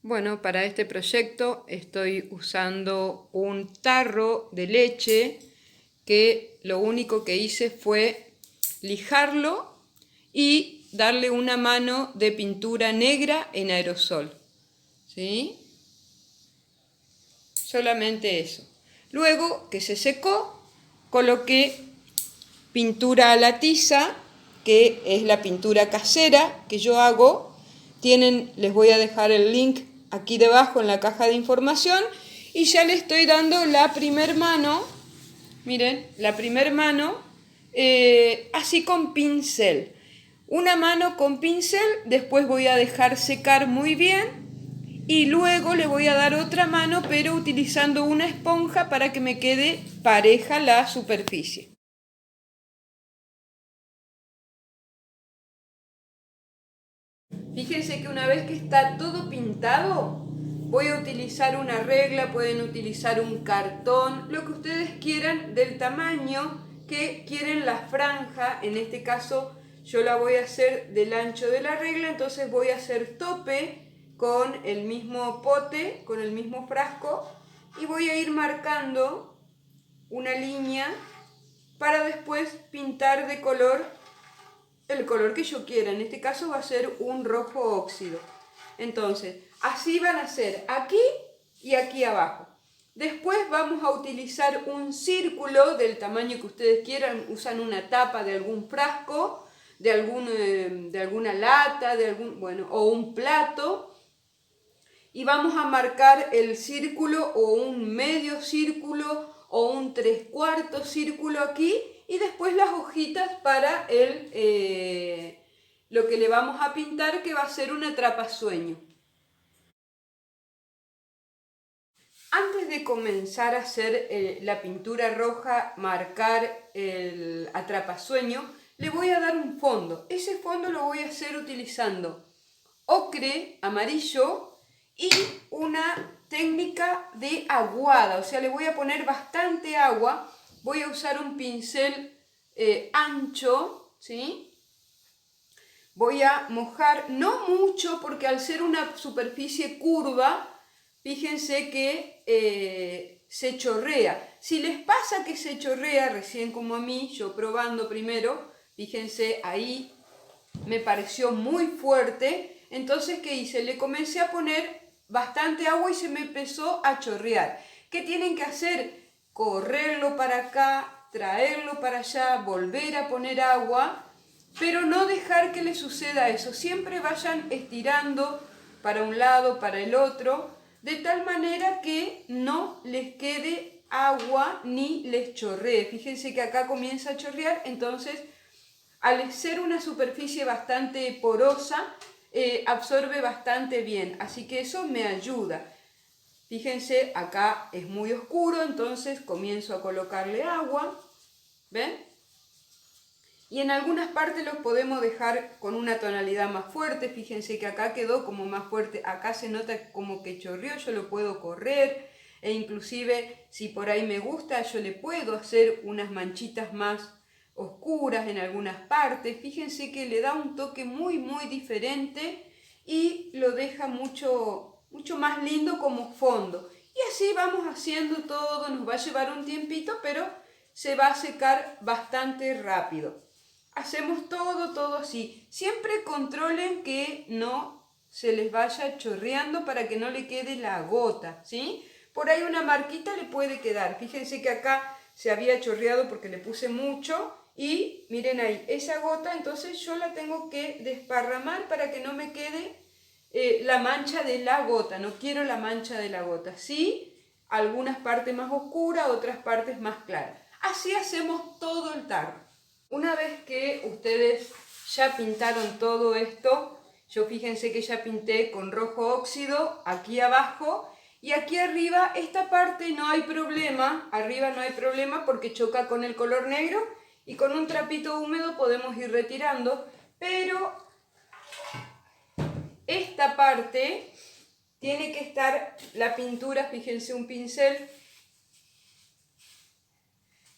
Bueno, para este proyecto estoy usando un tarro de leche que lo único que hice fue lijarlo y darle una mano de pintura negra en aerosol. ¿Sí? Solamente eso. Luego que se secó, coloqué pintura a la tiza, que es la pintura casera que yo hago. Les voy a dejar el link aquí debajo en la caja de información. Y ya le estoy dando la primer mano, miren, la primer mano, así con pincel. Una mano con pincel, después voy a dejar secar muy bien. Y luego le voy a dar otra mano, pero utilizando una esponja para que me quede pareja la superficie. Fíjense que una vez que está todo pintado, voy a utilizar una regla, pueden utilizar un cartón, lo que ustedes quieran del tamaño que quieren la franja. En este caso yo la voy a hacer del ancho de la regla, entonces voy a hacer tope con el mismo pote, con el mismo frasco, y voy a ir marcando una línea para después pintar de color el color que yo quiera. En este caso va a ser un rojo óxido. Entonces, así van a ser aquí y aquí abajo. Después vamos a utilizar un círculo del tamaño que ustedes quieran. Usan una tapa de algún frasco, de alguna lata, o un plato. Y vamos a marcar el círculo o un medio círculo o un 3/4 círculo aquí, y después las hojitas para lo que le vamos a pintar, que va a ser un atrapasueño. Antes de comenzar a hacer la pintura roja, marcar el atrapasueño, le voy a dar un fondo. Ese fondo lo voy a hacer utilizando ocre amarillo y una técnica de aguada, o sea, le voy a poner bastante agua. Voy a usar un pincel ancho, ¿sí? Voy a mojar, no mucho, porque al ser una superficie curva, fíjense que se chorrea. Si les pasa que se chorrea, recién como a mí, yo probando primero, fíjense, ahí me pareció muy fuerte. Entonces, ¿qué hice? Le comencé a poner bastante agua y se me empezó a chorrear. ¿Qué tienen que hacer? Correrlo para acá, traerlo para allá, volver a poner agua, pero no dejar que le suceda eso. Siempre vayan estirando para un lado, para el otro, de tal manera que no les quede agua ni les chorree. Fíjense que acá comienza a chorrear, entonces al ser una superficie bastante porosa, absorbe bastante bien, así que eso me ayuda. Fíjense, acá es muy oscuro, entonces comienzo a colocarle agua, ¿ven? Y en algunas partes los podemos dejar con una tonalidad más fuerte. Fíjense que acá quedó como más fuerte, acá se nota como que chorreó, yo lo puedo correr, e inclusive si por ahí me gusta, yo le puedo hacer unas manchitas más oscuras en algunas partes. Fíjense que le da un toque muy diferente y lo deja mucho más lindo como fondo. Y así vamos haciendo todo, nos va a llevar un tiempito, pero se va a secar bastante rápido. Hacemos todo así. Siempre controlen que no se les vaya chorreando para que no le quede la gota, ¿sí? Por ahí una marquita le puede quedar. Fíjense que acá se había chorreado porque le puse mucho y miren ahí, esa gota, entonces yo la tengo que desparramar para que no me quede la mancha de la gota. No quiero la mancha de la gota, ¿sí? Algunas partes más oscuras, otras partes más claras. Así hacemos todo el tarro. Una vez que ustedes ya pintaron todo esto, yo fíjense que ya pinté con rojo óxido aquí abajo, y aquí arriba, esta parte no hay problema, arriba no hay problema porque choca con el color negro, y con un trapito húmedo podemos ir retirando, pero esta parte tiene que estar la pintura, fíjense, un pincel.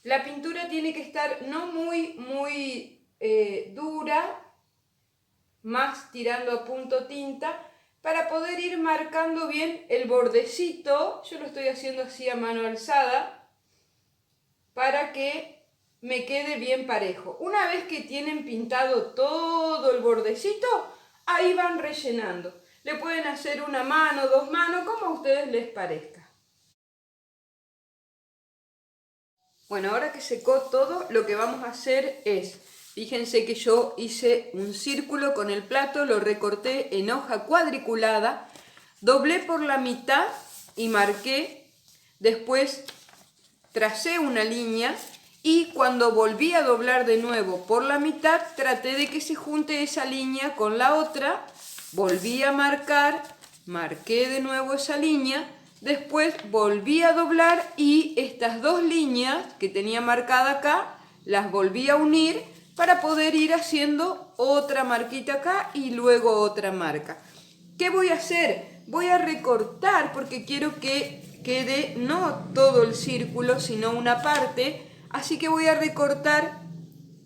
La pintura tiene que estar no muy dura, más tirando a punto tinta, para poder ir marcando bien el bordecito. Yo lo estoy haciendo así a mano alzada para que me quede bien parejo. Una vez que tienen pintado todo el bordecito, ahí van rellenando. Le pueden hacer una mano, dos manos, como a ustedes les parezca. Bueno, ahora que secó todo, lo que vamos a hacer es, fíjense que yo hice un círculo con el plato, lo recorté en hoja cuadriculada, doblé por la mitad y marqué, después tracé una línea y cuando volví a doblar de nuevo por la mitad, traté de que se junte esa línea con la otra, volví a marcar, marqué de nuevo esa línea. Después volví a doblar y estas dos líneas que tenía marcada acá, las volví a unir para poder ir haciendo otra marquita acá y luego otra marca. ¿Qué voy a hacer? Voy a recortar porque quiero que quede no todo el círculo, sino una parte. Así que voy a recortar,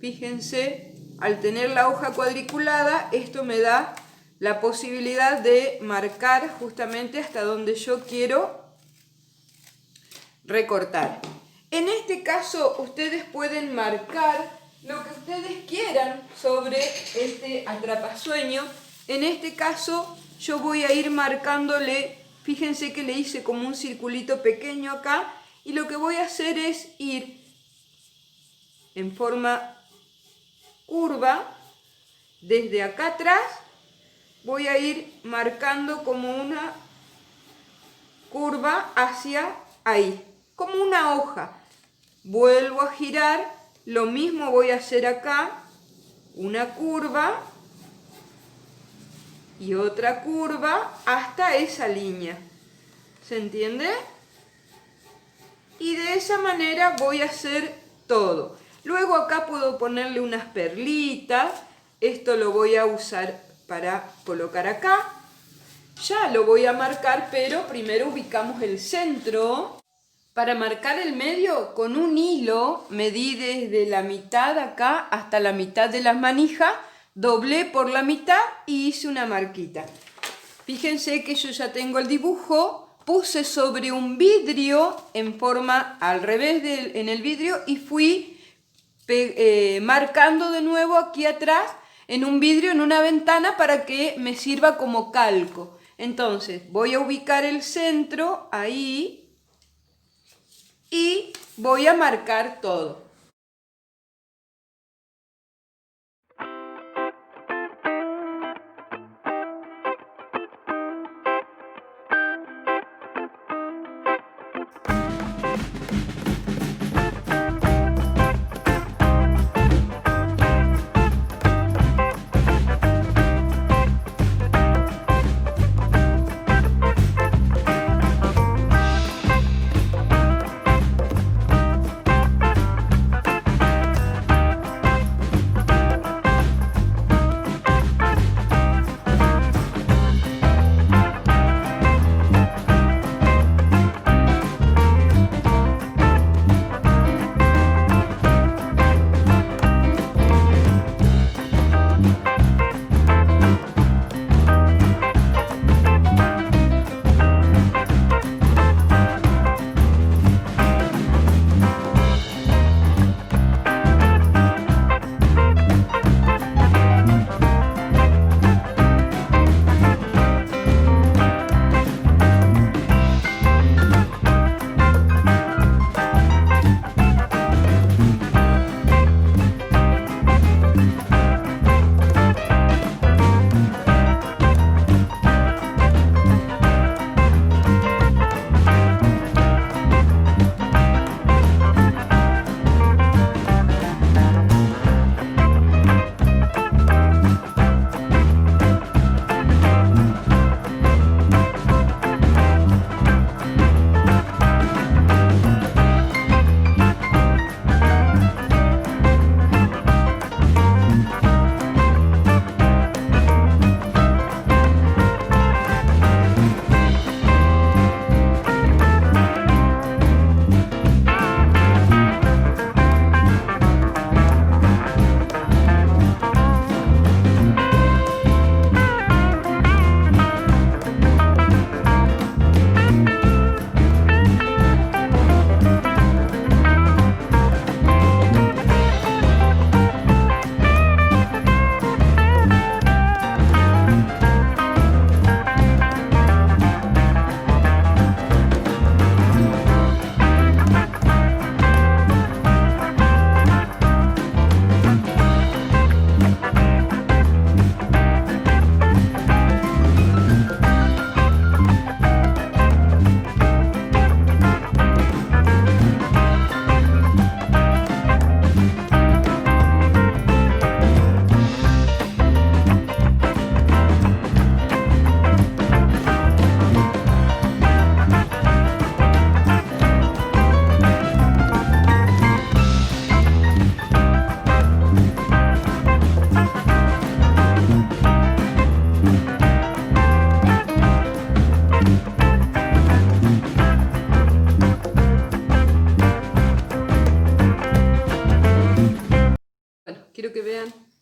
fíjense, al tener la hoja cuadriculada, esto me da la posibilidad de marcar justamente hasta donde yo quiero recortar. En este caso ustedes pueden marcar lo que ustedes quieran sobre este atrapasueño. En este caso yo voy a ir marcándole, fíjense que le hice como un circulito pequeño acá y lo que voy a hacer es ir en forma curva desde acá atrás. Voy a ir marcando como una curva hacia ahí, como una hoja. Vuelvo a girar, lo mismo voy a hacer acá, una curva y otra curva hasta esa línea. ¿Se entiende? Y de esa manera voy a hacer todo. Luego acá puedo ponerle unas perlitas, esto lo voy a usar para colocar acá. Ya lo voy a marcar, pero primero ubicamos el centro. Para marcar el medio, con un hilo medí desde la mitad acá hasta la mitad de las manijas, doblé por la mitad y hice una marquita. Fíjense que yo ya tengo el dibujo, puse sobre un vidrio en forma al revés en el vidrio y fui marcando de nuevo aquí atrás en un vidrio, en una ventana, para que me sirva como calco. Entonces voy a ubicar el centro ahí y voy a marcar todo.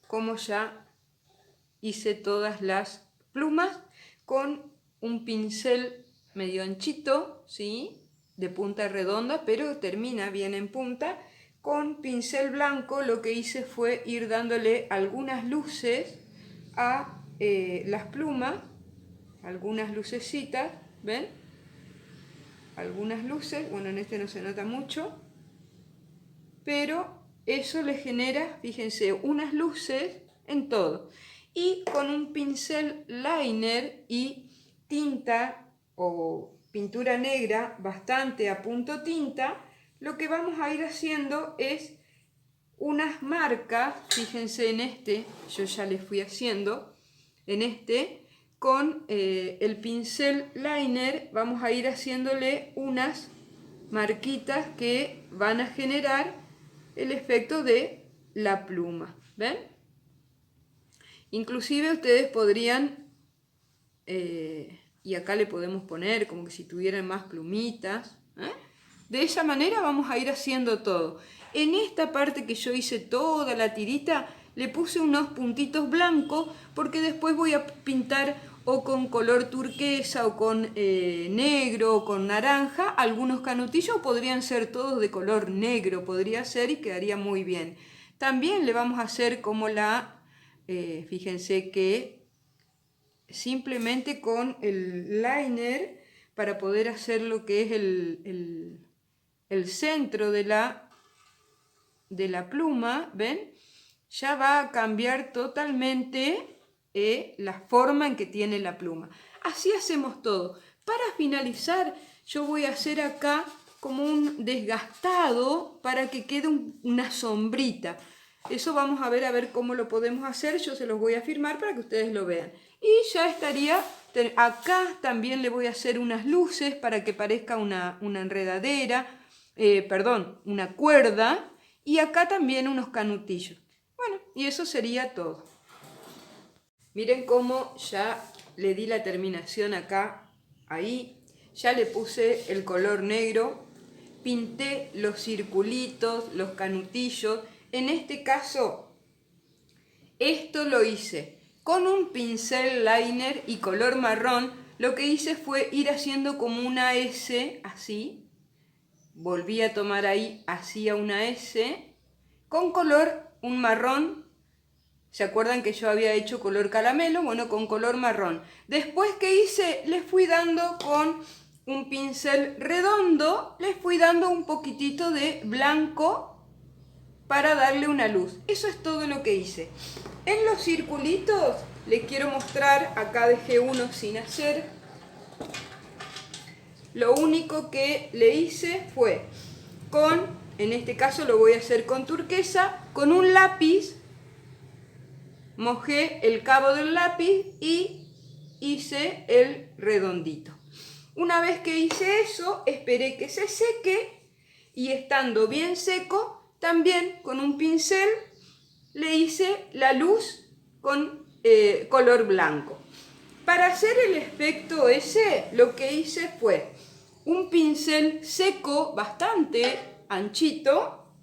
como ya hice todas las plumas con un pincel medio anchito, ¿sí? De punta redonda, pero termina bien en punta. Con pincel blanco lo que hice fue ir dándole algunas luces a las plumas, algunas lucecitas, ¿ven? Algunas luces, bueno, en este no se nota mucho, pero eso le genera, fíjense, unas luces en todo. Y con un pincel liner y tinta o pintura negra bastante a punto tinta, lo que vamos a ir haciendo es unas marcas, fíjense en este, yo ya les fui haciendo, en este, con el pincel liner vamos a ir haciéndole unas marquitas que van a generar el efecto de la pluma, ¿ven? Inclusive ustedes podrían, y acá le podemos poner como que si tuvieran más plumitas, ¿eh? De esa manera vamos a ir haciendo todo. En esta parte que yo hice toda la tirita, le puse unos puntitos blancos porque después voy a pintar o con color turquesa o con negro o con naranja. Algunos canutillos podrían ser todos de color negro, podría ser, y quedaría muy bien. También le vamos a hacer como fíjense que simplemente con el liner, para poder hacer lo que es el centro de la pluma, ¿ven? Ya va a cambiar totalmente la forma en que tiene la pluma. Así hacemos todo. Para finalizar, yo voy a hacer acá como un desgastado para que quede una sombrita. Eso vamos a ver cómo lo podemos hacer. Yo se los voy a firmar para que ustedes lo vean. Y ya estaría. Acá también le voy a hacer unas luces para que parezca una enredadera, una cuerda. Y acá también unos canutillos. Bueno, y eso sería todo. Miren cómo ya le di la terminación acá, ahí. Ya le puse el color negro. Pinté los circulitos, los canutillos. En este caso, esto lo hice con un pincel liner y color marrón. Lo que hice fue ir haciendo como una S, así. Volví a tomar ahí, hacía una S, con color, un marrón. ¿Se acuerdan que yo había hecho color caramelo? Bueno, con color marrón. Después, ¿qué hice? Les fui dando con un pincel redondo, les fui dando un poquitito de blanco para darle una luz. Eso es todo lo que hice. En los circulitos les quiero mostrar, acá dejé uno sin hacer. Lo único que le hice fue en este caso lo voy a hacer con turquesa, con un lápiz, mojé el cabo del lápiz y hice el redondito. Una vez que hice eso, esperé que se seque y estando bien seco, también con un pincel le hice la luz con color blanco. Para hacer el efecto ese, lo que hice fue un pincel seco, bastante anchito,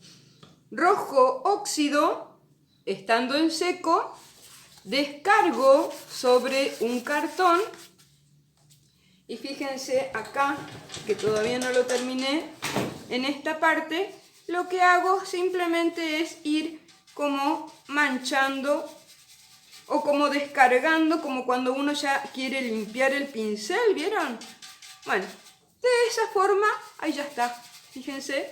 rojo óxido, estando en seco, descargo sobre un cartón y fíjense acá, que todavía no lo terminé, en esta parte, lo que hago simplemente es ir como manchando o como descargando, como cuando uno ya quiere limpiar el pincel, ¿vieron? Bueno, de esa forma, ahí ya está, fíjense,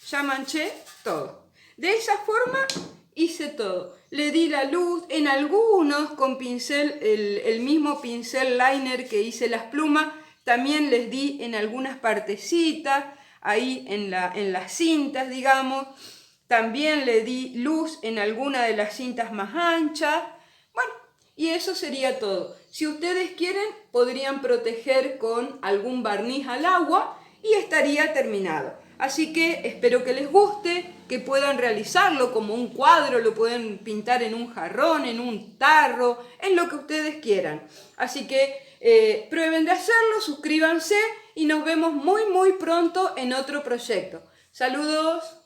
ya manché todo. De esa forma hice todo. Le di la luz, en algunos con pincel, el mismo pincel liner que hice las plumas, también les di en algunas partecitas, ahí en las cintas, digamos. También le di luz en alguna de las cintas más anchas. Bueno, y eso sería todo. Si ustedes quieren, podrían proteger con algún barniz al agua y estaría terminado. Así que espero que les guste, que puedan realizarlo como un cuadro, lo pueden pintar en un jarrón, en un tarro, en lo que ustedes quieran. Así que prueben de hacerlo, suscríbanse y nos vemos muy pronto en otro proyecto. Saludos.